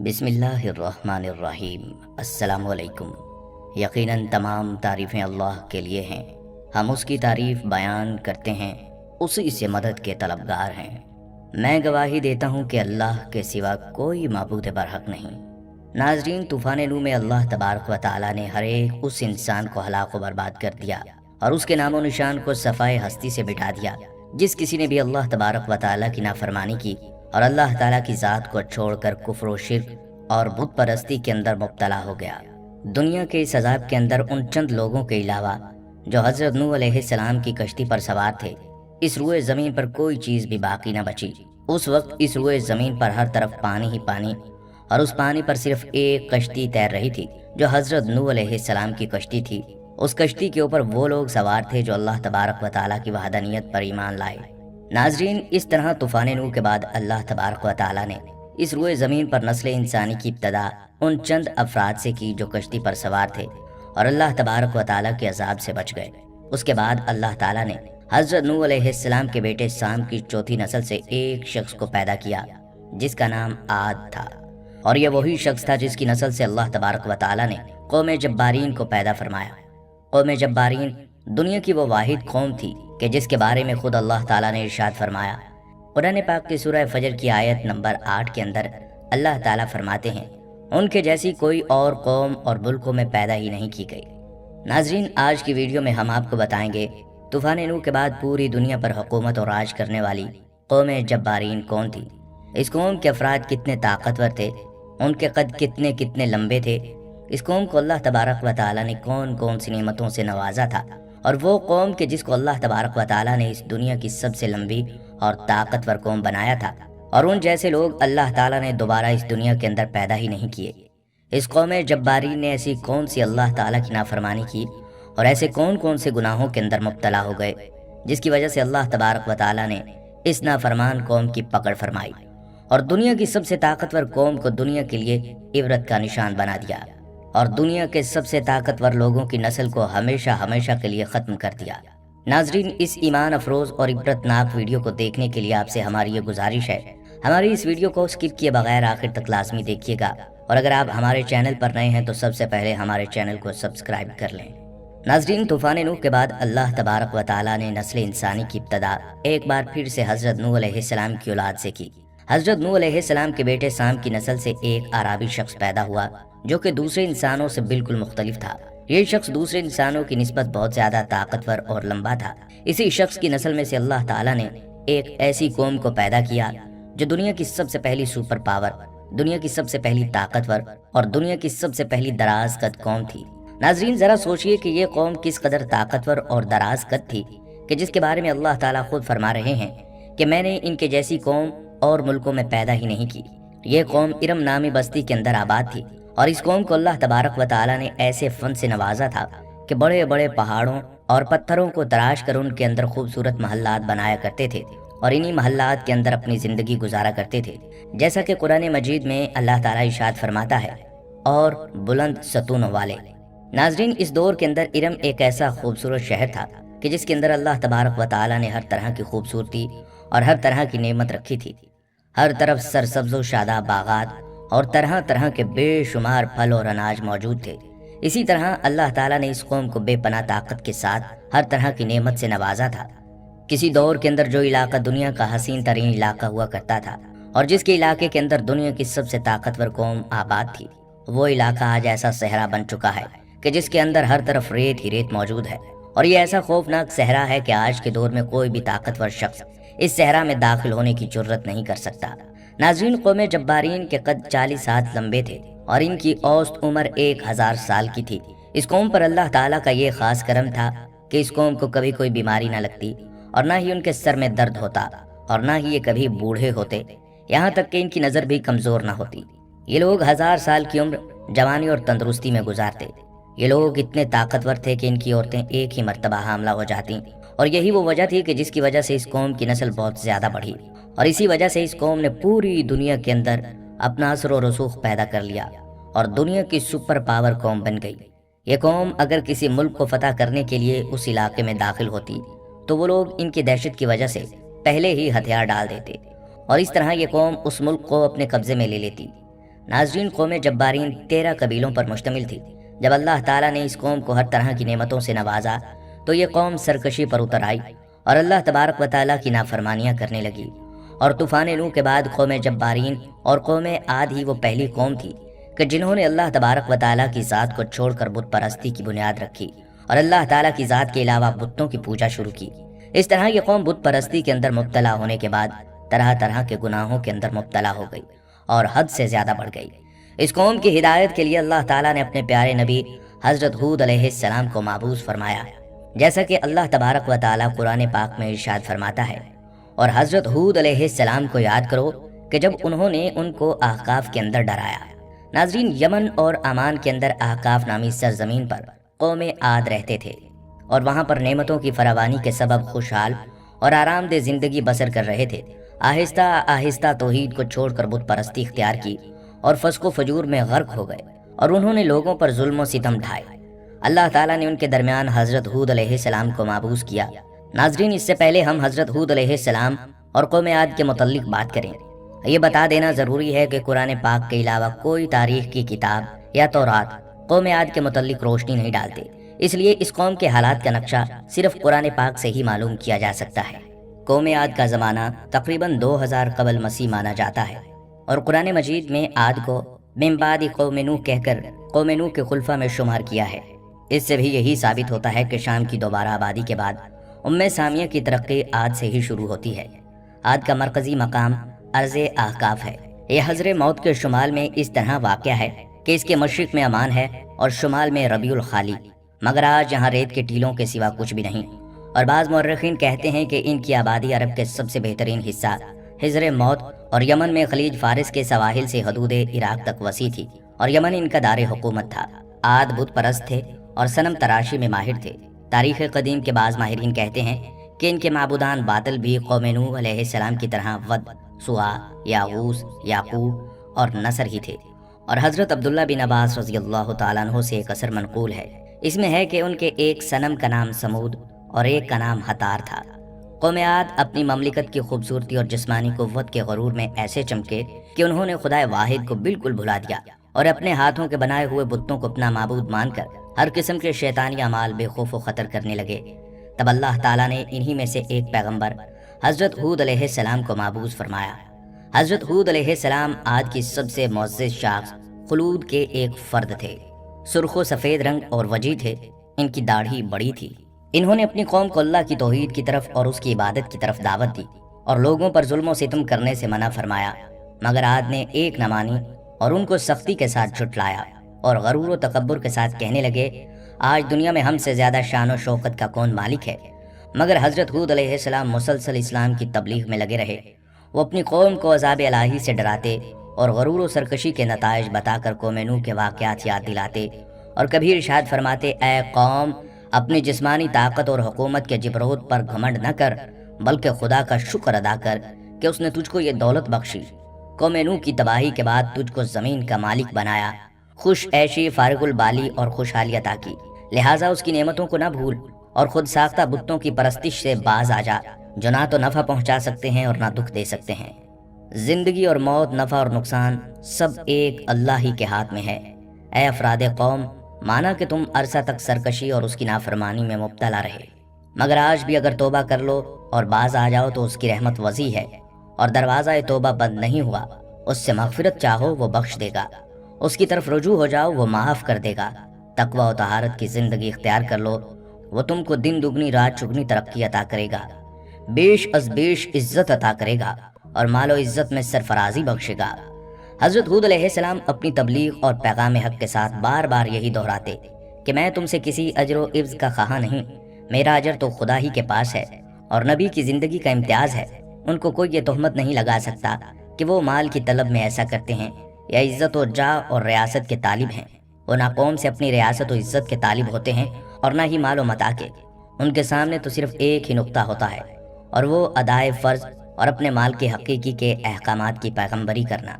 بسم اللہ الرحمن الرحیم۔ السلام علیکم۔ یقیناً تمام تعریفیں اللہ کے لیے ہیں، ہم اس کی تعریف بیان کرتے ہیں، اسی سے مدد کے طلبگار ہیں۔ میں گواہی دیتا ہوں کہ اللہ کے سوا کوئی معبود برحق نہیں۔ ناظرین، طوفان نوح میں اللہ تبارک و تعالیٰ نے ہر ایک اس انسان کو ہلاک و برباد کر دیا اور اس کے نام و نشان کو صفائے ہستی سے مٹا دیا جس کسی نے بھی اللہ تبارک و تعالیٰ کی نافرمانی کی اور اللہ تعالیٰ کی ذات کو چھوڑ کر کفر و شرک اور بت پرستی کے اندر مبتلا ہو گیا۔ دنیا کے اس عذاب کے اندر ان چند لوگوں کے علاوہ جو حضرت نوح علیہ السلام کی کشتی پر سوار تھے، اس روئے زمین پر کوئی چیز بھی باقی نہ بچی۔ اس وقت اس روئے زمین پر ہر طرف پانی ہی پانی، اور اس پانی پر صرف ایک کشتی تیر رہی تھی جو حضرت نوح علیہ السلام کی کشتی تھی۔ اس کشتی کے اوپر وہ لوگ سوار تھے جو اللہ تبارک و تعالیٰ کی وحدانیت پر ایمان لائے۔ ناظرین، اس طرح طوفان نوح کے بعد اللہ تبارک و تعالیٰ نے اس روئے زمین پر نسل انسانی کی ابتدا ان چند افراد سے کی جو کشتی پر سوار تھے اور اللہ تبارک و تعالیٰ کے عذاب سے بچ گئے۔ اس کے بعد اللہ تعالیٰ نے حضرت نوح علیہ السلام کے بیٹے سام کی چوتھی نسل سے ایک شخص کو پیدا کیا جس کا نام عاد تھا، اور یہ وہی شخص تھا جس کی نسل سے اللہ تبارک و تعالیٰ نے قوم جبارین کو پیدا فرمایا۔ قوم جبارین دنیا کی وہ واحد قوم تھی کہ جس کے بارے میں خود اللہ تعالیٰ نے ارشاد فرمایا۔ قرآن پاک کی سورہ فجر کی آیت نمبر 8 کے اندر اللہ تعالیٰ فرماتے ہیں، ان کے جیسی کوئی اور قوم اور ملکوں میں پیدا ہی نہیں کی گئی۔ ناظرین، آج کی ویڈیو میں ہم آپ کو بتائیں گے طوفان نوح کے بعد پوری دنیا پر حکومت اور راج کرنے والی قوم جبارین کون تھی، اس قوم کے افراد کتنے طاقتور تھے، ان کے قد کتنے کتنے لمبے تھے، اس قوم کو اللہ تبارک و تعالیٰ نے کون کون سی نعمتوں سے نوازا تھا، اور وہ قوم کہ جس کو اللہ تبارک و تعالیٰ نے اس دنیا کی سب سے لمبی اور طاقتور قوم بنایا تھا، اور ان جیسے لوگ اللہ تعالیٰ نے دوبارہ اس دنیا کے اندر پیدا ہی نہیں کیے۔ اس قوم جبارین نے ایسی کون سی اللہ تعالیٰ کی نافرمانی کی اور ایسے کون کون سے گناہوں کے اندر مبتلا ہو گئے جس کی وجہ سے اللہ تبارک و تعالیٰ نے اس نافرمان قوم کی پکڑ فرمائی اور دنیا کی سب سے طاقتور قوم کو دنیا کے لیے عبرت کا نشان بنا دیا، اور دنیا کے سب سے طاقتور لوگوں کی نسل کو ہمیشہ ہمیشہ کے لیے ختم کر دیا۔ ناظرین، اس ایمان افروز اور عبرت ناک ویڈیو کو دیکھنے کے لیے آپ سے ہماری یہ گزارش ہے، ہماری اس ویڈیو کو اسکپ کیے بغیر آخر تک لازمی دیکھیے گا، اور اگر آپ ہمارے چینل پر نئے ہیں تو سب سے پہلے ہمارے چینل کو سبسکرائب کر لیں۔ ناظرین، طوفان نوح کے بعد اللہ تبارک و تعالیٰ نے نسل انسانی کی ابتدا ایک بار پھر سے حضرت نوح علیہ السلام کی اولاد سے کی۔ حضرت نوح علیہ السلام کے بیٹے سام کی نسل سے ایک عربی شخص پیدا ہوا جو کہ دوسرے انسانوں سے بالکل مختلف تھا۔ یہ شخص دوسرے انسانوں کی نسبت بہت زیادہ طاقتور اور لمبا تھا۔ اسی شخص کی نسل میں سے اللہ تعالیٰ نے ایک ایسی قوم کو پیدا کیا جو دنیا کی سب سے پہلی سپر پاور، دنیا کی سب سے پہلی طاقتور اور دنیا کی سب سے پہلی دراز قد قوم تھی۔ ناظرین، ذرا سوچئے کہ یہ قوم کس قدر طاقتور اور دراز قد تھی کہ جس کے بارے میں اللہ تعالیٰ خود فرما رہے ہیں کہ میں نے ان کے جیسی قوم اور ملکوں میں پیدا ہی نہیں کی۔ یہ قوم ارم نامی بستی کے اندر آباد تھی، اور اس قوم کو اللہ تبارک و تعالیٰ نے ایسے فن سے نوازا تھا کہ بڑے بڑے پہاڑوں اور پتھروں کو تراش کر ان کے اندر خوبصورت محلات بنایا کرتے تھے اور انہی محلات کے اندر اپنی زندگی گزارا کرتے تھے، جیسا کہ قرآن مجید میں اللہ تعالیٰ ارشاد فرماتا ہے، اور بلند ستونوں والے۔ ناظرین، اس دور کے اندر ارم ایک ایسا خوبصورت شہر تھا کہ جس کے اندر اللہ تبارک و تعالیٰ نے ہر طرح کی خوبصورتی اور ہر طرح کی نعمت رکھی تھی۔ ہر طرف سرسبز و شاداب باغات اور طرح طرح کے بے شمار پھل اور اناج موجود تھے۔ اسی طرح اللہ تعالیٰ نے اس قوم کو بے پناہ طاقت کے ساتھ ہر طرح کی نعمت سے نوازا تھا۔ کسی دور کے اندر جو علاقہ دنیا کا حسین ترین علاقہ ہوا کرتا تھا اور جس کے علاقے کے اندر دنیا کی سب سے طاقتور قوم آباد تھی، وہ علاقہ آج ایسا صحرا بن چکا ہے کہ جس کے اندر ہر طرف ریت ہی ریت موجود ہے، اور یہ ایسا خوفناک صحرا ہے کہ آج کے دور میں کوئی بھی طاقتور شخص اس صحرا میں داخل ہونے کی جرت نہیں کر سکتا۔ ناظرین، قوم جبارین کے قد 40 ہاتھ لمبے تھے اور ان کی اوسط عمر 1000 سال کی تھی۔ اس قوم پر اللہ تعالیٰ کا یہ خاص کرم تھا کہ اس قوم کو کبھی کوئی بیماری نہ لگتی اور نہ ہی ان کے سر میں درد ہوتا اور نہ ہی یہ کبھی بوڑھے ہوتے، یہاں تک کہ ان کی نظر بھی کمزور نہ ہوتی۔ یہ لوگ 1000 سال کی عمر جوانی اور تندرستی میں گزارتے۔ یہ لوگ اتنے طاقتور تھے کہ ان کی عورتیں ایک ہی مرتبہ حاملہ ہو جاتی، اور یہی وہ وجہ تھی کہ جس کی وجہ سے اس قوم کی نسل بہت زیادہ بڑھی، اور اسی وجہ سے اس قوم نے پوری دنیا کے اندر اپنا اثر و رسوخ پیدا کر لیا اور دنیا کی سپر پاور قوم بن گئی۔ یہ قوم اگر کسی ملک کو فتح کرنے کے لیے اس علاقے میں داخل ہوتی تو وہ لوگ ان کی دہشت کی وجہ سے پہلے ہی ہتھیار ڈال دیتے، اور اس طرح یہ قوم اس ملک کو اپنے قبضے میں لے لیتی۔ ناظرین، قوم جبارین 13 قبیلوں پر مشتمل تھی۔ جب اللہ تعالیٰ نے اس قوم کو ہر طرح کی نعمتوں سے نوازا تو یہ قوم سرکشی پر اتر آئی اور اللہ تبارک و تعالیٰ کی نافرمانیاں کرنے لگی۔ اور طوفان نوح کے بعد قوم جبارین اور قوم عاد ہی وہ پہلی قوم تھی کہ جنہوں نے اللہ تبارک و تعالیٰ کی ذات کو چھوڑ کر بت پرستی کی بنیاد رکھی اور اللہ تعالیٰ کی ذات کے علاوہ بتوں کی پوجا شروع کی۔ اس طرح یہ قوم بت پرستی کے اندر مبتلا ہونے کے بعد طرح طرح کے گناہوں کے اندر مبتلا ہو گئی اور حد سے زیادہ بڑھ گئی۔ اس قوم کی ہدایت کے لیے اللہ تعالیٰ نے اپنے پیارے نبی حضرت ہود علیہ السلام کو مابعوث فرمایا، جیسا کہ اللہ تبارک و تعالیٰ قرآن پاک میں ارشاد فرماتا ہے، اور حضرت ہود علیہ السلام کو یاد کرو کہ جب انہوں نے ان کو احقاف کے اندر ڈرایا۔ ناظرین، یمن اور عمان کے اندر احقاف نامی سرزمین پر قوم عاد رہتے تھے اور وہاں پر نعمتوں کی فراوانی کے سبب خوشحال اور آرام دہ زندگی بسر کر رہے تھے۔ آہستہ آہستہ توحید کو چھوڑ کر بت پرستی اختیار کی اور فسق و فجور میں غرق ہو گئے اور انہوں نے لوگوں پر ظلم و ستم ڈھائے۔ اللہ تعالیٰ نے ان کے درمیان حضرت ہود علیہ السلام کو مابعوث کیا۔ ناظرین، اس سے پہلے ہم حضرت ہود علیہ السلام اور قوم عاد کے متعلق بات کریں۔ یہ بتا دینا ضروری ہے کہ قرآن پاک کے علاوہ کوئی تاریخ کی کتاب یا تورات قوم عاد کے متعلق روشنی نہیں ڈالتے، اس لیے اس قوم کے حالات کا نقشہ صرف قرآن پاک سے ہی معلوم کیا جا سکتا ہے۔ قوم عاد کا زمانہ تقریباً 2000 قبل مسیح مانا جاتا ہے اور قرآن مجید میں عاد کو من بعد قوم نوح کہہ کر قوم نوح کے خلفاء میں شمار کیا ہے۔ اس سے بھی یہی ثابت ہوتا ہے کہ شام کی دوبارہ آبادی کے بعد سامیہ کی ترقی عاد سے ہی شروع ہوتی ہے۔ عاد کا مرکزی مقام ارض احقاف ہے۔ یہ حضر موت کے شمال میں اس طرح واقع ہے کہ اس کے مشرق میں امان ہے اور شمال میں ربیع الخالی، مگر آج یہاں ریت کے ٹیلوں کے سوا کچھ بھی نہیں، اور بعض مورخین کہتے ہیں کہ ان کی آبادی عرب کے سب سے بہترین حصہ حضر موت اور یمن میں خلیج فارس کے سواحل سے حدود عراق تک وسیع تھی اور یمن ان کا دار حکومت تھا۔ عاد بت پرست تھے اور صنم تراشی میں ماہر تھے۔ تاریخ قدیم کے بعض ماہرین کہتے ہیں کہ ان کے معبودان باطل بھی قوم نوح علیہ السلام کی طرح ود، سوا، یاغوث، یعقوب اور نصر ہی تھے۔ اور حضرت عبداللہ بن عباس رضی اللہ تعالیٰ عنہ سے ایک اثر منقول ہے، اس میں ہے کہ ان کے ایک صنم کا نام سمود اور ایک کا نام ہتار تھا۔ قوم عاد اپنی مملکت کی خوبصورتی اور جسمانی قوت کے غرور میں ایسے چمکے کہ انہوں نے خدائے واحد کو بالکل بھلا دیا اور اپنے ہاتھوں کے بنائے ہوئے بتوں کو اپنا معبود مان کر ہر قسم کے شیطانی اعمال بے خوف و خطر کرنے لگے۔ تب اللہ تعالیٰ نے انہی میں سے ایک پیغمبر حضرت ہود علیہ السلام کو مابعوث فرمایا۔ حضرت ہود علیہ السلام عاد کی سب سے معزز شخص خلود کے ایک فرد تھے۔ سرخ و سفید رنگ اور وجیح تھے، ان کی داڑھی بڑی تھی۔ انہوں نے اپنی قوم کو اللہ کی توحید کی طرف اور اس کی عبادت کی طرف دعوت دی اور لوگوں پر ظلم و ستم کرنے سے منع فرمایا، مگر عاد نے ایک نہ مانی اور ان کو سختی کے ساتھ جھٹلایا اور غرور و تکبر کے ساتھ کہنے لگے، آج دنیا میں ہم سے زیادہ شان و شوکت کا کون مالک ہے؟ مگر حضرت ہود علیہ السلام مسلسل اسلام کی تبلیغ میں لگے رہے۔ وہ اپنی قوم کو عذاب الہی سے ڈراتے اور غرور و سرکشی کے نتائج بتا کر قوم نوح کے واقعات یاد دلاتے اور کبھی ارشاد فرماتے، اے قوم، اپنی جسمانی طاقت اور حکومت کے جبروت پر گھمنڈ نہ کر، بلکہ خدا کا شکر ادا کر کہ اس نے تجھ کو یہ دولت بخشی، قوم نوح کی تباہی کے بعد تجھ کو زمین کا مالک بنایا، خوش عیشی فارغ البالی اور خوشحالی عطا کی، لہٰذا اس کی نعمتوں کو نہ بھول اور خود ساختہ بتوں کی پرستش سے باز آ جا، جو نہ تو نفع پہنچا سکتے ہیں اور نہ دکھ دے سکتے ہیں۔ زندگی اور موت، نفع اور نقصان سب ایک اللہ ہی کے ہاتھ میں ہے۔ اے افراد قوم، مانا کہ تم عرصہ تک سرکشی اور اس کی نافرمانی میں مبتلا رہے، مگر آج بھی اگر توبہ کر لو اور باز آ جاؤ تو اس کی رحمت وسیع ہے اور دروازہ توبہ بند نہیں ہوا، اس سے مغفرت چاہو وہ بخش دے گا، اس کی طرف رجوع ہو جاؤ وہ معاف کر دے گا۔ تقوی و طہارت کی زندگی اختیار کر لو، وہ تم کو دن دگنی رات چگنی ترقی عطا کرے گا، بیش از بیش عزت عطا کرے گا اور مال و عزت میں سرفرازی بخشے گا۔ حضرت ہود علیہ السلام اپنی تبلیغ اور پیغام حق کے ساتھ بار بار یہی دہراتے کہ میں تم سے کسی اجر و عوض کا خواہاں نہیں، میرا اجر تو خدا ہی کے پاس ہے اور نبی کی زندگی کا امتیاز ہے۔ ان کو کوئی یہ تہمت نہیں لگا سکتا کہ وہ مال کی طلب میں ایسا کرتے ہیں یا عزت و جاہ اور ریاست کے طالب ہیں۔ وہ نہ قوم سے اپنی ریاست و عزت کے طالب ہوتے ہیں اور نہ ہی مال و متاع کے۔ ان کے سامنے تو صرف ایک ہی نقطہ ہوتا ہے اور وہ ادائے فرض اور اپنے مال کے حقیقی کے احکامات کی پیغمبری کرنا۔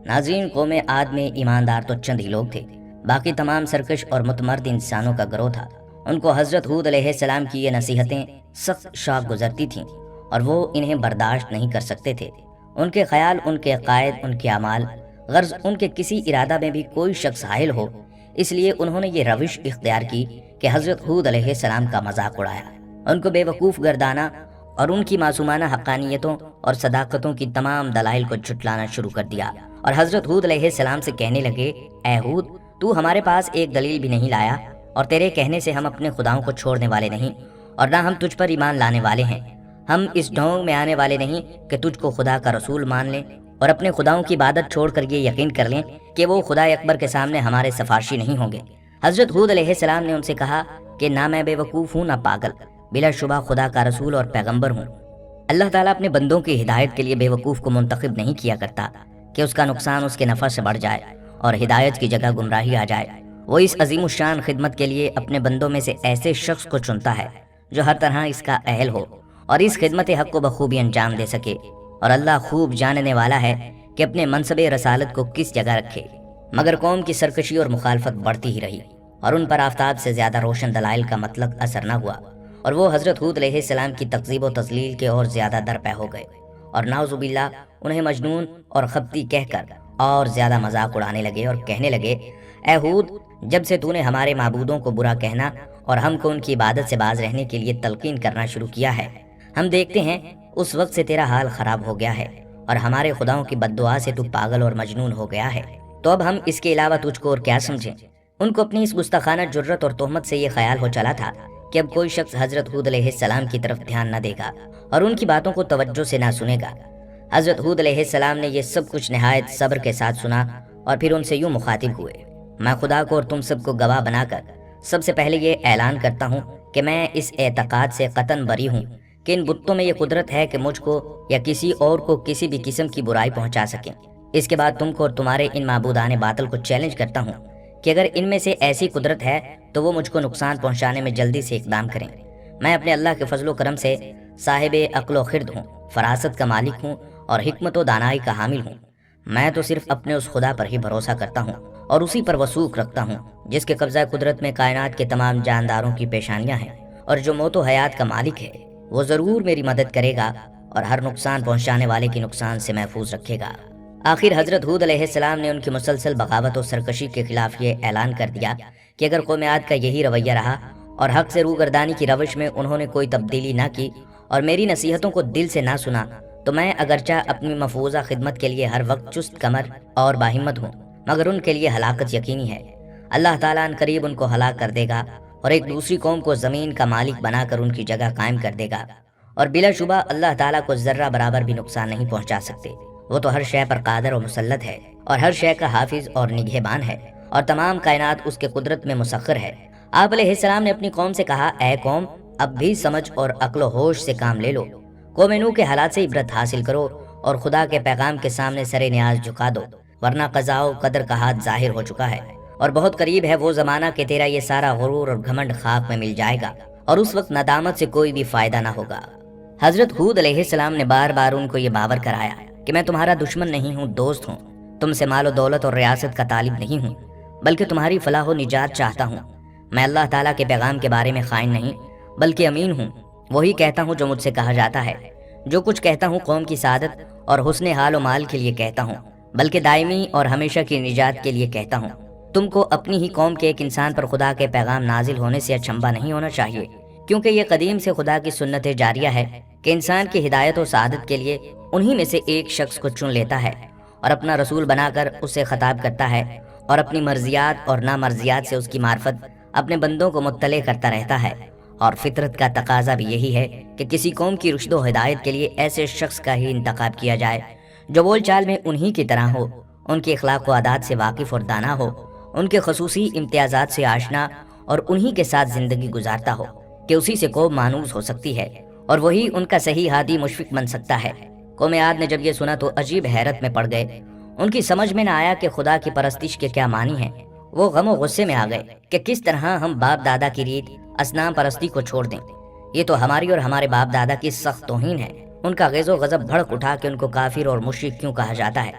ناظرین، قوم عاد میں ایماندار تو چند ہی لوگ تھے، باقی تمام سرکش اور متمرد انسانوں کا گروہ تھا۔ ان کو حضرت ہود علیہ السلام کی یہ نصیحتیں سخت شاق گزرتی تھیں اور وہ انہیں برداشت نہیں کر سکتے تھے۔ ان کے خیال، ان کے عقائد، ان کے اعمال غرض ان کے کسی ارادہ میں بھی کوئی شخص حائل ہو، اس لیے انہوں نے یہ روش اختیار کی کہ حضرت ہود علیہ السلام کا مذاق اڑایا، ان کو بے وقوف گردانا اور ان کی معصومانہ حقانیتوں اور صداقتوں کی تمام دلائل کو جھٹلانا شروع کر دیا، اور حضرت ہود علیہ السلام سے کہنے لگے، اے ہود، تو ہمارے پاس ایک دلیل بھی نہیں لایا، اور تیرے کہنے سے ہم اپنے خداؤں کو چھوڑنے والے نہیں، اور نہ ہم تجھ پر ایمان لانے والے ہیں۔ ہم اس ڈھونگ میں آنے والے نہیں کہ تجھ کو خدا کا رسول مان لیں اور اپنے خداؤں کی عبادت چھوڑ کر یہ یقین کر لیں کہ وہ خدا اکبر کے سامنے ہمارے سفارشی نہیں ہوں گے۔ حضرت ہود علیہ السلام نے ان سے کہا کہ نہ میں بے وقوف ہوں نہ پاگل، بلا شبہ خدا کا رسول اور پیغمبر ہوں۔ اللہ تعالیٰ اپنے بندوں کی ہدایت کے لیے بے وقوف کو منتخب نہیں کیا کرتا کہ اس کا نقصان اس کے نفع سے بڑھ جائے اور ہدایت کی جگہ گمراہی آ جائے۔ وہ اس عظیم الشان خدمت کے لیے اپنے بندوں میں سے ایسے شخص کو چنتا ہے جو ہر طرح اس کا اہل ہو اور اس خدمت حق کو بخوبی انجام دے سکے، اور اللہ خوب جاننے والا ہے کہ اپنے منصب رسالت کو کس جگہ رکھے۔ مگر قوم کی سرکشی اور مخالفت بڑھتی ہی رہی، اور ان پر آفتاب سے زیادہ روشن دلائل کا مطلق اثر نہ ہوا، اور وہ حضرت ہود علیہ السلام کی تکذیب و تضلیل کے اور زیادہ درپے ہو گئے، اور نعوذ باللہ انہیں مجنون اور خبتی کہہ کر اور زیادہ مذاق اڑانے لگے اور کہنے لگے، اے ہود، جب سے تو نے ہمارے معبودوں کو برا کہنا اور ہم کو ان کی عبادت سے باز رہنے کے لیے تلقین کرنا شروع کیا ہے، ہم دیکھتے ہیں اس وقت سے تیرا حال خراب ہو گیا ہے اور ہمارے خداؤں کی بد دعا سے تو پاگل اور مجنون ہو گیا ہے، تو اب ہم اس کے علاوہ تجھ کو اور کیا سمجھیں۔ ان کو اپنی اس گستاخانہ جرت اور تہمت سے یہ خیال ہو چلا تھا کہ اب کوئی شخص حضرت ہود علیہ السلام کی طرف دھیان نہ دے گا اور ان کی باتوں کو توجہ سے نہ سنے گا۔ حضرت ہود علیہ السلام نے یہ سب کچھ نہایت صبر کے ساتھ سنا اور پھر ان سے یوں مخاطب ہوئے، میں خدا کو اور تم سب کو گواہ بنا کر سب سے پہلے یہ اعلان کرتا ہوں کہ میں اس اعتقاد سے قطعاً بری ہوں کہ ان بتوں میں یہ قدرت ہے کہ مجھ کو یا کسی اور کو کسی بھی قسم کی برائی پہنچا سکیں۔ اس کے بعد تم کو اور تمہارے ان معبودان باطل کو چیلنج کرتا ہوں کہ اگر ان میں سے ایسی قدرت ہے تو وہ مجھ کو نقصان پہنچانے میں جلدی سے اقدام کریں۔ میں اپنے اللہ کے فضل و کرم سے صاحب عقل و خرد ہوں، فراست کا مالک ہوں اور حکمت و دانائی کا حامل ہوں۔ میں تو صرف اپنے اس خدا پر ہی بھروسہ کرتا ہوں اور اسی پر وثوق رکھتا ہوں جس کے قبضہ قدرت میں کائنات کے تمام جانداروں کی پیشانیاں ہیں، اور جو موت و حیات کا مالک ہے وہ ضرور میری مدد کرے گا اور ہر نقصان پہنچانے والے کی نقصان سے محفوظ رکھے گا۔ آخر حضرت ہود علیہ السلام نے ان کی مسلسل بغاوت و سرکشی کے خلاف یہ اعلان کر دیا کہ اگر قوم عاد کا یہی رویہ رہا اور حق سے روگردانی کی روش میں انہوں نے کوئی تبدیلی نہ کی اور میری نصیحتوں کو دل سے نہ سنا، تو میں اگرچہ اپنی مفروضہ خدمت کے لیے ہر وقت چست کمر اور باہمت ہوں، مگر ان کے لیے ہلاکت یقینی ہے۔ اللہ تعالیٰ ان قریب ان کو ہلاک کر دے گا اور ایک دوسری قوم کو زمین کا مالک بنا کر ان کی جگہ قائم کر دے گا، اور بلا شبہ اللہ تعالیٰ کو ذرہ برابر بھی نقصان نہیں پہنچا سکتے۔ وہ تو ہر شے پر قادر و مسلط ہے اور ہر شے کا حافظ اور نگہبان ہے، اور تمام کائنات اس کے قدرت میں مسخر ہے۔ آپ علیہ السلام نے اپنی قوم سے کہا، اے قوم، اب بھی سمجھ اور عقل و ہوش سے کام لے لو، قوم نوح کے حالات سے عبرت حاصل کرو اور خدا کے پیغام کے سامنے سر نیاز جھکا دو، ورنہ قضاء و قدر کا ہاتھ ظاہر ہو چکا ہے، اور بہت قریب ہے وہ زمانہ کہ تیرا یہ سارا غرور اور گھمنڈ خاک میں مل جائے گا، اور اس وقت ندامت سے کوئی بھی فائدہ نہ ہوگا۔ حضرت ہود علیہ السلام نے بار بار ان کو یہ باور کرایا کہ میں تمہارا دشمن نہیں ہوں، دوست ہوں، تم سے مال و دولت اور ریاست کا طالب نہیں ہوں، بلکہ تمہاری فلاح و نجات چاہتا ہوں۔ میں اللہ تعالیٰ کے پیغام کے بارے میں خائن نہیں بلکہ امین ہوں، وہی کہتا ہوں جو مجھ سے کہا جاتا ہے، جو کچھ کہتا ہوں قوم کی سعادت اور حسن حال و مال کے لیے کہتا ہوں، بلکہ دائمی اور ہمیشہ کی نجات کے لیے کہتا ہوں۔ تم کو اپنی ہی قوم کے ایک انسان پر خدا کے پیغام نازل ہونے سے اچنبھا نہیں ہونا چاہیے، کیونکہ یہ قدیم سے خدا کی سنت جاریہ ہے کہ انسان کی ہدایت و سعادت کے لیے انہی میں سے ایک شخص کو چن لیتا ہے اور اپنا رسول بنا کر اسے خطاب کرتا ہے، اور اپنی مرضیات اور نامرضیات سے اس کی معرفت اپنے بندوں کو مطلع کرتا رہتا ہے، اور فطرت کا تقاضا بھی یہی ہے کہ کسی قوم کی رشد و ہدایت کے لیے ایسے شخص کا ہی انتخاب کیا جائے جو بول چال میں انہی کی طرح ہو، ان کے اخلاق و عادات سے واقف اور دانا ہو، ان کے خصوصی امتیازات سے آشنا اور انہی کے ساتھ زندگی گزارتا ہو کہ اسی سے قوم مانوس ہو سکتی ہے اور وہی ان کا صحیح ہادی مشفق بن سکتا ہے۔ قوم عاد نے جب یہ سنا تو عجیب حیرت میں پڑ گئے، ان کی سمجھ میں نہ آیا کہ خدا کی پرستش کے کیا معنی ہیں۔ وہ غم و غصے میں آ گئے کہ کس طرح ہم باپ دادا کی ریت اصنام پرستی کو چھوڑ دیں، یہ تو ہماری اور ہمارے باپ دادا کی سخت توہین ہے۔ ان کا غیظ و غضب بھڑک اٹھا کہ ان کو کافر اور مشرک کیوں کہا جاتا ہے،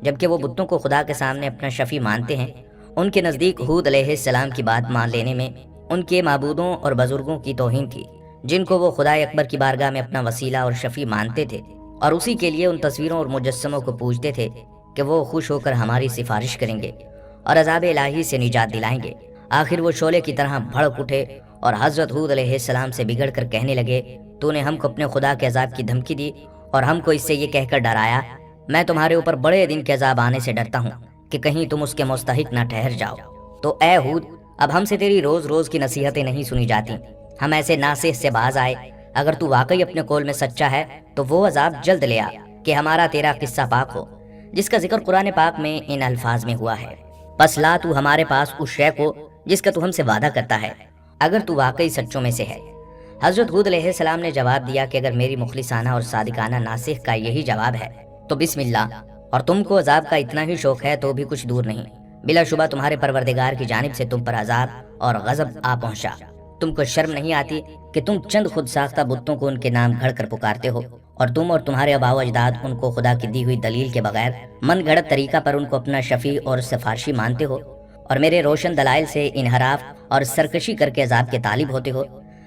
جبکہ وہ بتوں کو خدا کے سامنے اپنا شفیع مانتے ہیں۔ ان کے نزدیک ہود علیہ السلام کی بات مان لینے میں ان کے معبودوں اور بزرگوں کی توہین تھی، جن کو وہ خدا اکبر کی بارگاہ میں اپنا وسیلہ اور شفیع مانتے تھے، اور اسی کے لیے ان تصویروں اور مجسموں کو پوجتے تھے کہ وہ خوش ہو کر ہماری سفارش کریں گے اور عذاب الہی سے نجات دلائیں گے۔ آخر وہ شعلے کی طرح بھڑک اٹھے اور حضرت ہود علیہ السلام سے بگڑ کر کہنے لگے، تو نے ہم کو اپنے خدا کے عذاب کی دھمکی دی اور ہم کو اس سے یہ کہہ کر ڈرایا، میں تمہارے اوپر بڑے دن کے عذاب آنے سے ڈرتا ہوں کہ کہیں تم اس کے مستحق نہ ٹھہر جاؤ۔ تو اے ہود، اب ہم سے تیری روز روز کی نصیحتیں نہیں سنی جاتی، ہم ایسے ناصح سے باز آئے۔ اگر تو واقعی اپنے قول میں سچا ہے تو وہ عذاب جلد لے آ کہ ہمارا تیرا قصہ پاک ہو، جس کا ذکر قرآن پاک میں ان الفاظ میں ہوا ہے، پس لا تو ہمارے پاس اس شے کو جس کا تو ہم سے وعدہ کرتا ہے، اگر تو واقعی سچوں میں سے ہے۔ حضرت ہود علیہ السلام نے جواب دیا کہ اگر میری مخلصانہ اور صادقانہ ناصح کا یہی جواب ہے تو بسم اللہ، اور تم کو عذاب کا اتنا ہی شوق ہے تو بھی کچھ دور نہیں، بلا شبہ تمہارے پروردگار کی جانب سے تم پر عذاب اور غضب آ پہنچا۔ تم کو شرم نہیں آتی کہ تم چند خود ساختہ بتوں کو ان کے نام گھڑ کر پکارتے ہو، اور تم اور تمہارے آباء و اجداد ان کو خدا کی دی ہوئی دلیل کے بغیر من گھڑت طریقہ پر ان کو اپنا شفیع اور سفارشی مانتے ہو، اور میرے روشن دلائل سے انحراف اور سرکشی کر کے عذاب کے طالب ہوتے ہو۔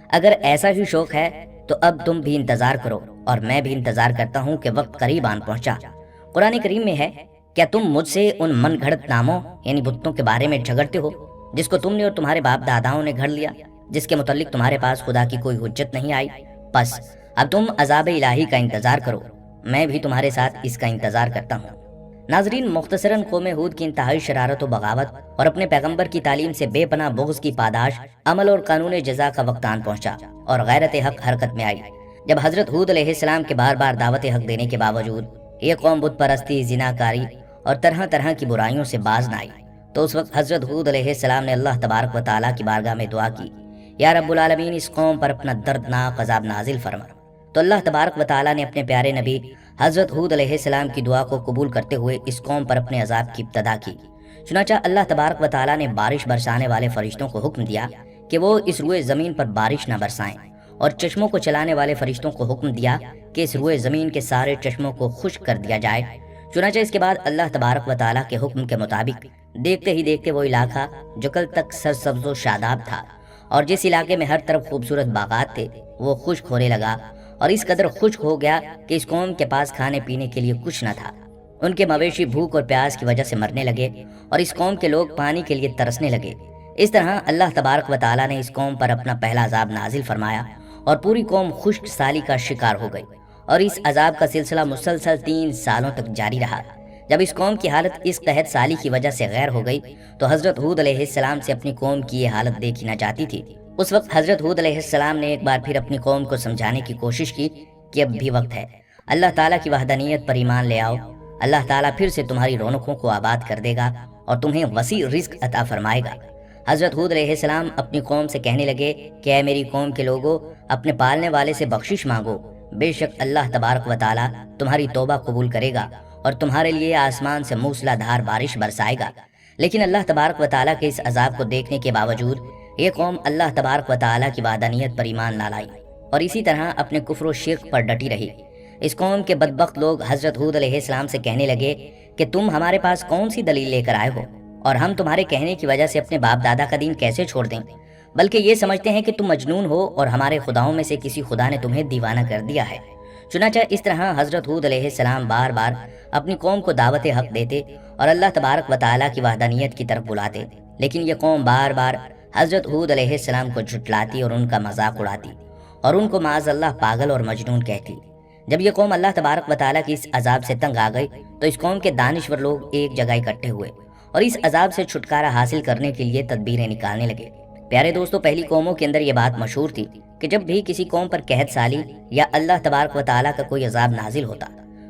اگر ایسا ہی شوق ہے تو اب تم بھی انتظار کرو اور میں بھی انتظار کرتا ہوں کہ وقت قریب آن پہنچا۔ قرآن کریم میں ہے، کیا تم مجھ سے ان من گھڑت ناموں یعنی بتوں کے بارے میں جھگڑتے ہو جس کو تم نے اور تمہارے باپ داداؤں نے گھڑ لیا، جس کے متعلق تمہارے پاس خدا کی کوئی حجت نہیں آئی؟ بس اب تم عذاب الہی کا انتظار کرو، میں بھی تمہارے ساتھ اس کا انتظار کرتا ہوں۔ ناظرین، مختصراً قوم ہود کی انتہائی شرارت و بغاوت اور اپنے پیغمبر کی تعلیم سے بے پناہ بغض کی پاداش عمل اور قانون جزا کا وقت آن پہنچا اور غیرت حق حرکت میں آئی۔ جب حضرت ہود علیہ السلام کے بار بار دعوت حق دینے کے باوجود یہ قوم بت پرستی، زناکاری اور طرح طرح کی برائیوں سے باز نہ آئی، تو اس وقت حضرت ہود علیہ السلام نے اللہ تبارک و تعالیٰ کی بارگاہ میں دعا کی، یا رب العالمین، اس قوم پر اپنا دردناک عذاب نازل فرما۔ تو اللہ تبارک و تعالیٰ نے اپنے پیارے نبی حضرت ہود علیہ السلام کی دعا کو قبول کرتے ہوئے اس قوم پر اپنے عذاب کی ابتدا کی۔ چنانچہ اللہ تبارک و تعالیٰ نے بارش برسانے والے فرشتوں کو حکم دیا کہ وہ اس روئے زمین پر بارش نہ برسائیں، اور چشموں کو چلانے والے فرشتوں کو حکم دیا کہ اس روئے زمین کے سارے چشموں کو خشک کر دیا جائے۔ چنانچہ اس کے بعد اللہ تبارک و تعالیٰ کے حکم کے مطابق دیکھتے ہی دیکھتے وہ علاقہ جو کل تک سرسبز و شاداب تھا اور جس علاقے میں ہر طرف خوبصورت باغات تھے، وہ خشک ہونے لگا، اور اس قدر خشک ہو گیا کہ اس قوم کے پاس کھانے پینے کے لیے کچھ نہ تھا۔ ان کے مویشی بھوک اور پیاس کی وجہ سے مرنے لگے، اور اس قوم کے لوگ پانی کے لیے ترسنے لگے۔ اس طرح اللہ تبارک و تعالیٰ نے اس قوم پر اپنا پہلا عذاب نازل فرمایا، اور پوری قوم خشک سالی کا شکار ہو گئی، اور اس عذاب کا سلسلہ مسلسل 3 سالوں تک جاری رہا۔ جب اس قوم کی حالت اس قحط سالی کی وجہ سے غیر ہو گئی تو حضرت ہود علیہ السلام سے اپنی قوم کی یہ حالت دیکھی نہ جاتی تھی۔ اس وقت حضرت ہود علیہ السلام نے ایک بار پھر اپنی قوم کو سمجھانے کی کوشش کی کہ اب بھی وقت ہے، اللہ تعالیٰ کی وحدانیت پر ایمان لے آؤ، اللہ تعالیٰ پھر سے تمہاری رونقوں کو آباد کر دے گا اور تمہیں وسیع رزق عطا فرمائے گا۔ حضرت ہود علیہ السلام اپنی قوم سے کہنے لگے کہ اے میری قوم کے لوگوں، اپنے پالنے والے سے بخشش مانگو، بے شک اللہ تبارک و تعالیٰ تمہاری توبہ قبول کرے گا اور تمہارے لیے آسمان سے موسلا دھار بارش برسائے گا۔ لیکن اللہ تبارک و تعالیٰ کے اس عذاب کو دیکھنے کے باوجود یہ قوم اللہ تبارک و تعالیٰ کی وحدانیت پر ایمان نہ لائی اور اسی طرح اپنے کفر و شرک پر ڈٹی رہی۔ اس قوم کے بدبخت لوگ حضرت ہود علیہ السلام سے کہنے لگے کہ تم ہمارے پاس کون سی دلیل لے کر آئے ہو، اور ہم تمہارے کہنے کی وجہ سے اپنے باپ دادا کا دین کیسے چھوڑ دیں؟ بلکہ یہ سمجھتے ہیں کہ تم مجنون ہو اور ہمارے خداؤں میں سے کسی خدا نے تمہیں دیوانہ کر دیا ہے۔ چنانچہ اس طرح حضرت ہود علیہ السلام بار بار اپنی قوم کو دعوت حق دیتے اور اللہ تبارک و تعالیٰ کی وحدانیت کی طرف بلاتے، لیکن یہ قوم بار بار حضرت ہود علیہ السلام کو جھٹلاتی اور ان کا مذاق اڑاتی اور ان کو معاذ اللہ پاگل اور مجنون کہتی۔ جب یہ قوم اللہ تبارک و تعالیٰ کی اس عذاب سے تنگ آ گئی تو اس قوم کے دانشور لوگ ایک جگہ اکٹھے ہوئے اور اس عذاب سے چھٹکارا حاصل کرنے کے لیے تدبیریں نکالنے لگے۔ پیارے دوستو، پہلی قوموں کے اندر یہ بات مشہور تھی کہ جب بھی کسی قوم پر قحط سالی یا اللہ تبارک و تعالیٰ کا کوئی عذاب نازل ہوتا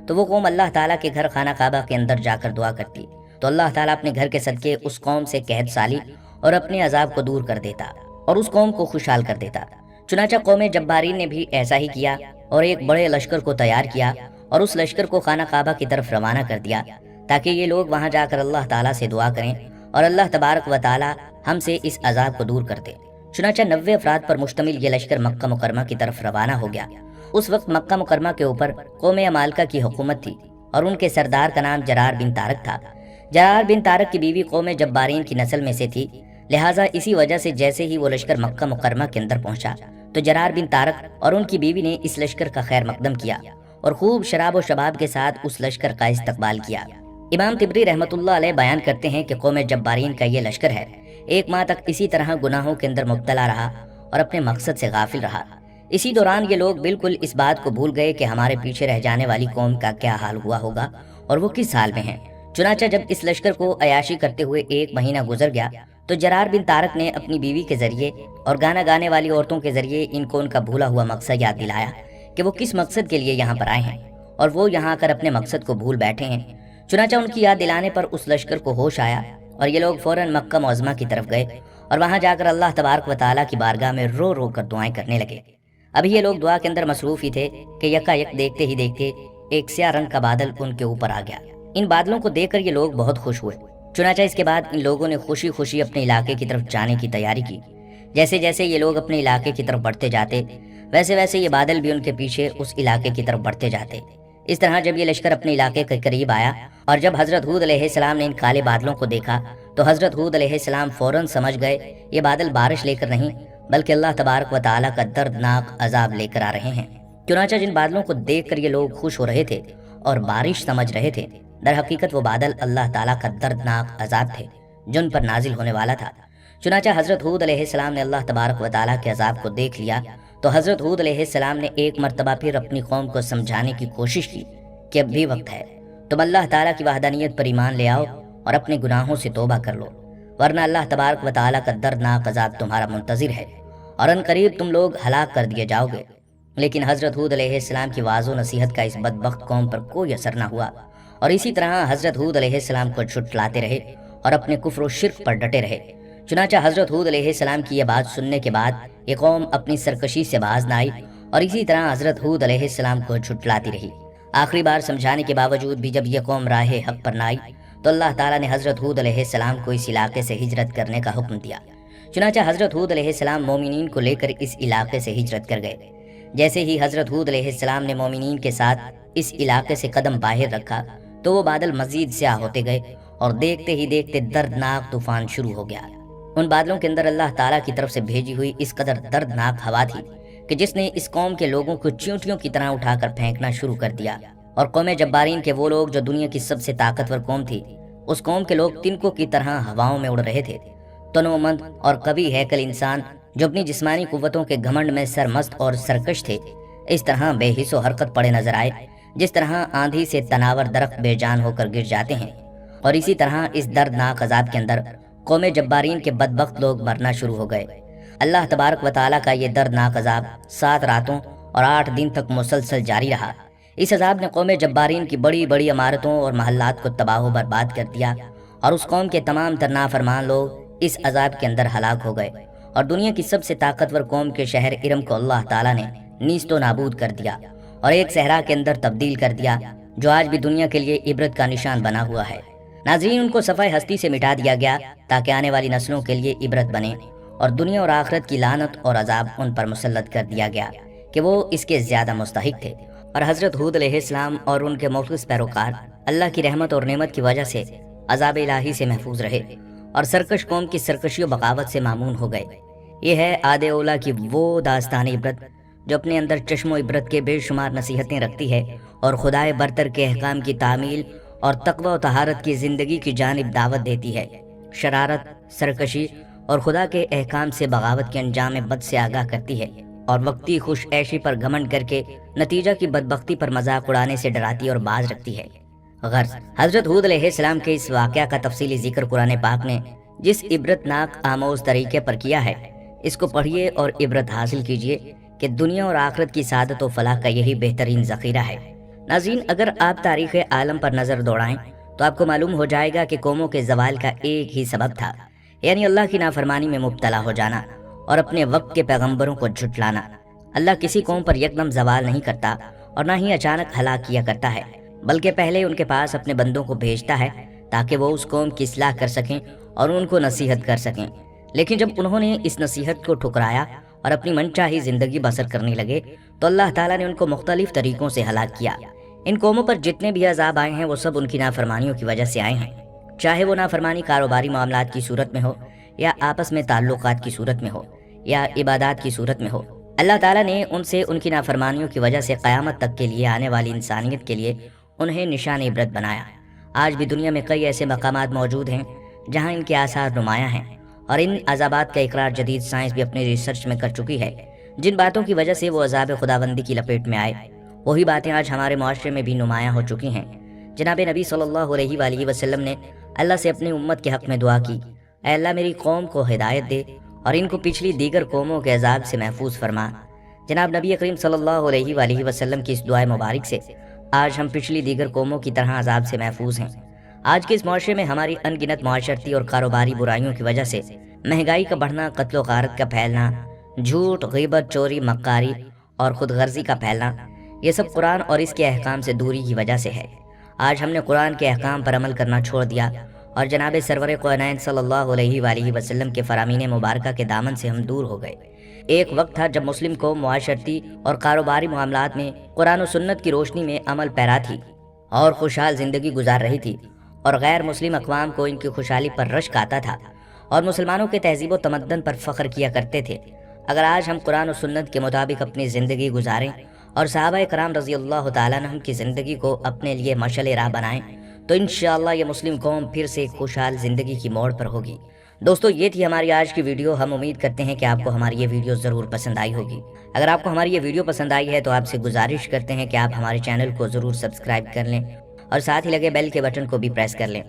تو وہ قوم اللہ تعالیٰ کے گھر خانہ کعبہ کے اندر جا کر دعا کرتی، تو اللہ تعالیٰ اپنے گھر کے صدقے اس قوم سے قحط سالی اور اپنے عذاب کو دور کر دیتا اور اس قوم کو خوشحال کر دیتا۔ چنانچہ قوم جبارین نے بھی ایسا ہی کیا اور ایک بڑے لشکر کو تیار کیا اور اس لشکر کو خانہ کعبہ کی طرف روانہ کر دیا تاکہ یہ لوگ وہاں جا کر اللہ تعالیٰ سے دعا کریں اور اللہ تبارک و تعالیٰ ہم سے اس عذاب کو دور کر دے۔ چنانچہ 90 افراد پر مشتمل یہ لشکر مکہ مکرمہ کی طرف روانہ ہو گیا۔ اس وقت مکہ مکرمہ کے اوپر قوم عمالقہ کی حکومت تھی اور ان کے سردار کا نام جرار بن طارق تھا۔ جرار بن طارق کی بیوی قوم جبارین کی نسل میں سے تھی، لہٰذا اسی وجہ سے جیسے ہی وہ لشکر مکہ مکرمہ کے اندر پہنچا تو جرار بن طارق اور ان کی بیوی نے اس لشکر کا خیر مقدم کیا اور خوب شراب و شباب کے ساتھ اس لشکر کا استقبال کیا۔ امام طبری رحمتullah علیہ بیان کرتے ہیں کہ قوم جبارین کا یہ لشکر ہے، 1 ماہ تک اسی طرح گناہوں کے اندر مبتلا رہا اور اپنے مقصد سے غافل رہا۔ اسی دوران یہ لوگ بالکل اس بات کو بھول گئے کہ ہمارے پیچھے رہ جانے والی قوم کا کیا حال ہوا ہوگا اور وہ کس حال میں ہیں۔ چنانچہ جب اس لشکر کو عیاشی کرتے ہوئے 1 مہینہ گزر گیا تو جرار بن طارق نے اپنی بیوی کے ذریعے اور گانا گانے والی عورتوں کے ذریعے ان کو ان کا بھولا ہوا مقصد یاد دلایا کہ وہ کس مقصد کے لیے یہاں پر آئے ہیں، اور وہ یہاں آ کر اپنے مقصد کو بھول بیٹھے ہیں۔ چنانچہ ان کی یاد دلانے پر اس لشکر کو ہوش آیا اور یہ لوگ فوراً مکہ معظمہ کی طرف گئے اور وہاں جا کر اللہ تبارک و تعالیٰ کی بارگاہ میں رو رو کر دعائیں کرنے لگے۔ ابھی یہ لوگ دعا کے اندر مصروف ہی تھے کہ یکا یک دیکھتے ہی دیکھتے ایک سیاہ رنگ کا بادل ان کے اوپر آ گیا۔ ان بادلوں کو دیکھ کر یہ لوگ بہت خوش ہوئے۔ چنانچہ اس کے بعد ان لوگوں نے خوشی خوشی اپنے علاقے کی طرف جانے کی تیاری کی۔ جیسے جیسے یہ لوگ اپنے علاقے کی طرف بڑھتے جاتے ویسے ویسے یہ بادل بھی ان کے پیچھے اس علاقے کی طرف بڑھتے جاتے۔ اس طرح جب یہ لشکر اپنے علاقے کے قریب آیا اور جب حضرت ہود علیہ السلام نے ان کالے بادلوں کو دیکھا تو حضرت ہود علیہ السلام فوراً سمجھ گئے یہ بادل بارش لے کر نہیں بلکہ اللہ تبارک و تعالیٰ کا دردناک عذاب لے کر آ رہے ہیں۔ چنانچہ جن بادلوں کو دیکھ کر یہ لوگ خوش ہو رہے تھے اور بارش سمجھ رہے تھے، در حقیقت وہ بادل اللہ تعالیٰ کا دردناک عذاب تھے جن پر نازل ہونے والا تھا۔ چنانچہ حضرت ہود علیہ السلام نے اللہ تبارک و تعالیٰ کے عذاب کو دیکھ لیا تو حضرت ہود علیہ السلام نے ایک مرتبہ پھر اپنی قوم کو سمجھانے کی کوشش کی کہ اب بھی وقت ہے، تم اللہ تعالیٰ کی وحدانیت پر ایمان لے آؤ اور اپنے گناہوں سے توبہ کر لو، ورنہ اللہ تبارک و تعالیٰ کا دردناک عذاب تمہارا منتظر ہے اور ان قریب تم لوگ ہلاک کر دیے جاؤ گے۔ لیکن حضرت ہود علیہ السلام کی واعظ و نصیحت کا اس بدبخت قوم پر کوئی اثر نہ ہوا اور اسی طرح حضرت ہود علیہ السلام کو جھٹلاتے رہے اور اپنے کفر و شرک پر ڈٹے رہے۔ چنانچہ حضرت ہود علیہ السلام کی یہ بات سننے کے بعد یہ قوم اپنی سرکشی سے باز نہ آئی اور اسی طرح حضرت ہود علیہ السلام کو جھٹلاتی رہی۔ آخری بار سمجھانے کے باوجود بھی جب یہ قوم راہ حق پر نہ آئی تو اللہ تعالیٰ نے حضرت ہود علیہ السلام کو اس علاقے سے ہجرت کرنے کا حکم دیا۔ چنانچہ حضرت ہود علیہ السلام مومنین کو لے کر اس علاقے سے ہجرت کر گئے۔ جیسے ہی حضرت ہود علیہ السلام نے مومنین کے ساتھ اس علاقے سے قدم باہر رکھا تو وہ بادل مزید سیاہ ہوتے گئے اور دیکھتے ہی دیکھتے دردناک طوفان شروع ہو گیا۔ ان بادلوں کے اندر اللہ تعالیٰ کی طرف سے بھیجی ہوئی اس قدر دردناک ہوا تھی کہ جس نے اس قوم کے لوگوں کو چیونٹیوں کی طرح اٹھا کر پھینکنا شروع کر دیا، اور قوم جبارین کے وہ لوگ جو دنیا کی سب سے طاقتور قوم تھی، اس قوم کے لوگ تنکوں کی طرح ہواؤں میں اڑ رہے تھے۔ تنومند اور قوی ہیکل انسان جو اپنی جسمانی قوتوں کے گھمنڈ میں سرمست اور سرکش تھے، اس طرح بے حس و حرکت پڑے نظر آئے جس طرح آندھی سے تناور درخت بے جان ہو کر گر جاتے ہیں۔ اور اسی طرح اس دردناک عذاب کے اندر قوم جبارین کے بدبخت لوگ مرنا شروع ہو گئے۔ اللہ تبارک و تعالیٰ کا یہ دردناک عذاب 7 راتوں اور 8 دن تک مسلسل جاری رہا۔ اس عذاب نے قوم جبارین کی بڑی بڑی عمارتوں اور محلات کو تباہ و برباد کر دیا اور اس قوم کے تمام تر نافرمان لوگ اس عذاب کے اندر ہلاک ہو گئے، اور دنیا کی سب سے طاقتور قوم کے شہر ارم کو اللہ تعالیٰ نے نیست و نابود کر دیا اور ایک صحرا کے اندر تبدیل کر دیا جو آج بھی دنیا کے لیے عبرت کا نشان بنا ہوا ہے۔ ناظرین، ان کو صفحہ ہستی سے مٹا دیا گیا تاکہ آنے والی نسلوں کے لیے عبرت بنے، اور دنیا اور آخرت کی لعنت اور عذاب ان پر مسلط کر دیا گیا کہ وہ اس کے زیادہ مستحق تھے۔ اور حضرت ہود علیہ السلام اور ان کے مخلص پیروکار اللہ کی رحمت اور نعمت کی وجہ سے عذاب الہی سے محفوظ رہے اور سرکش قوم کی سرکشی و بغاوت سے معمون ہو گئے۔ یہ ہے عاد اولا کی وہ داستان عبرت جو اپنے اندر چشم و عبرت کے بے شمار نصیحتیں رکھتی ہے اور خدائے برتر کے احکام کی تعمیل اور تقوی و طہارت کی زندگی کی جانب دعوت دیتی ہے۔ شرارت، سرکشی اور خدا کے احکام سے بغاوت کے انجام بد سے آگاہ کرتی ہے اور وقتی خوش عیشی پر گھمنڈ کر کے نتیجہ کی بدبختی پر مذاق اڑانے سے ڈراتی اور باز رکھتی ہے۔ غرض، حضرت ہود علیہ السلام کے اس واقعہ کا تفصیلی ذکر قرآن پاک نے جس عبرت ناک آموز طریقے پر کیا ہے، اس کو پڑھیے اور عبرت حاصل کیجیے کہ دنیا اور آخرت کی سعادت و فلاح کا یہی بہترین ذخیرہ ہے۔ ناظرین، اگر آپ تاریخ عالم پر نظر دوڑائیں تو آپ کو معلوم ہو جائے گا کہ قوموں کے زوال کا ایک ہی سبب تھا، یعنی اللہ کی نافرمانی میں مبتلا ہو جانا اور اپنے وقت کے پیغمبروں کو جھٹلانا۔ اللہ کسی قوم پر یکدم زوال نہیں کرتا اور نہ ہی اچانک ہلاک کیا کرتا ہے، بلکہ پہلے ان کے پاس اپنے بندوں کو بھیجتا ہے تاکہ وہ اس قوم کی اصلاح کر سکیں اور ان کو نصیحت کر سکیں۔ لیکن جب انہوں نے اس نصیحت کو ٹھکرایا اور اپنی منچاہی زندگی بسر کرنے لگے تو اللہ تعالیٰ نے ان کو مختلف طریقوں سے ہلاک کیا۔ ان قوموں پر جتنے بھی عذاب آئے ہیں وہ سب ان کی نافرمانیوں کی وجہ سے آئے ہیں، چاہے وہ نافرمانی کاروباری معاملات کی صورت میں ہو یا آپس میں تعلقات کی صورت میں ہو یا عبادات کی صورت میں ہو۔ اللہ تعالیٰ نے ان سے ان کی نافرمانیوں کی وجہ سے قیامت تک کے لیے آنے والی انسانیت کے لیے انہیں نشان عبرت بنایا۔ آج بھی دنیا میں کئی ایسے مقامات موجود ہیں جہاں ان کے آثار نمایاں ہیں، اور ان عذابات کا اقرار جدید سائنس بھی اپنے ریسرچ میں کر چکی ہے۔ جن باتوں کی وجہ سے وہ عذاب خداوندی کی لپیٹ میں آئے، وہی باتیں آج ہمارے معاشرے میں بھی نمایاں ہو چکی ہیں۔ جناب نبی صلی اللہ علیہ وآلہ وسلم نے اللہ سے اپنی امت کے حق میں دعا کی، اے اللہ میری قوم کو ہدایت دے اور ان کو پچھلی دیگر قوموں کے عذاب سے محفوظ فرما۔ جناب نبی کریم صلی اللہ علیہ وآلہ وسلم کی اس دعائے مبارک سے آج ہم پچھلی دیگر قوموں کی طرح عذاب سے محفوظ ہیں۔ آج کے اس معاشرے میں ہماری ان گنت معاشرتی اور کاروباری برائیوں کی وجہ سے مہنگائی کا بڑھنا، قتل و غارت کا پھیلنا، جھوٹ، غیبت، چوری، مکاری اور خود غرضی کا پھیلنا، یہ سب قرآن اور اس کے احکام سے دوری کی وجہ سے ہے۔ آج ہم نے قرآن کے احکام پر عمل کرنا چھوڑ دیا اور جناب سرور کونین صلی اللہ علیہ وآلہ وسلم کے فرامین مبارکہ کے دامن سے ہم دور ہو گئے۔ ایک وقت تھا جب مسلم قوم معاشرتی اور کاروباری معاملات میں قرآن و سنت کی روشنی میں عمل پیرا تھی اور خوشحال زندگی گزار رہی تھی، اور غیر مسلم اقوام کو ان کی خوشحالی پر رشک آتا تھا اور مسلمانوں کے تہذیب و تمدن پر فخر کیا کرتے تھے۔ اگر آج ہم قرآن و سنت کے مطابق اپنی زندگی گزاریں اور صحابہ کرام رضی اللہ تعالیٰ عنہم کی زندگی کو اپنے لیے مشعل راہ بنائیں تو انشاءاللہ یہ مسلم قوم پھر سے خوشحال زندگی کی موڑ پر ہوگی۔ دوستو، یہ تھی ہماری آج کی ویڈیو۔ ہم امید کرتے ہیں کہ آپ کو ہماری یہ ویڈیو ضرور پسند آئی ہوگی۔ اگر آپ کو ہماری یہ ویڈیو پسند آئی ہے تو آپ سے گزارش کرتے ہیں کہ آپ ہمارے چینل کو ضرور سبسکرائب کر لیں اور ساتھ ہی لگے بیل کے بٹن کو بھی پریس کر لیں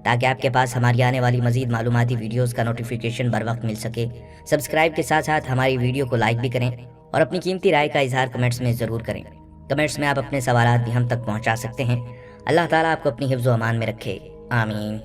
تاکہ آپ کے پاس ہماری آنے والی مزید معلوماتی ویڈیوز کا نوٹیفیکیشن بر وقت مل سکے۔ سبسکرائب کے ساتھ ساتھ ہماری ویڈیو کو لائک بھی کریں اور اپنی قیمتی رائے کا اظہار کمنٹس میں ضرور کریں۔ کمنٹس میں آپ اپنے سوالات بھی ہم تک پہنچا سکتے ہیں۔ اللہ تعالیٰ آپ کو اپنی حفظ و امان میں رکھے، آمین۔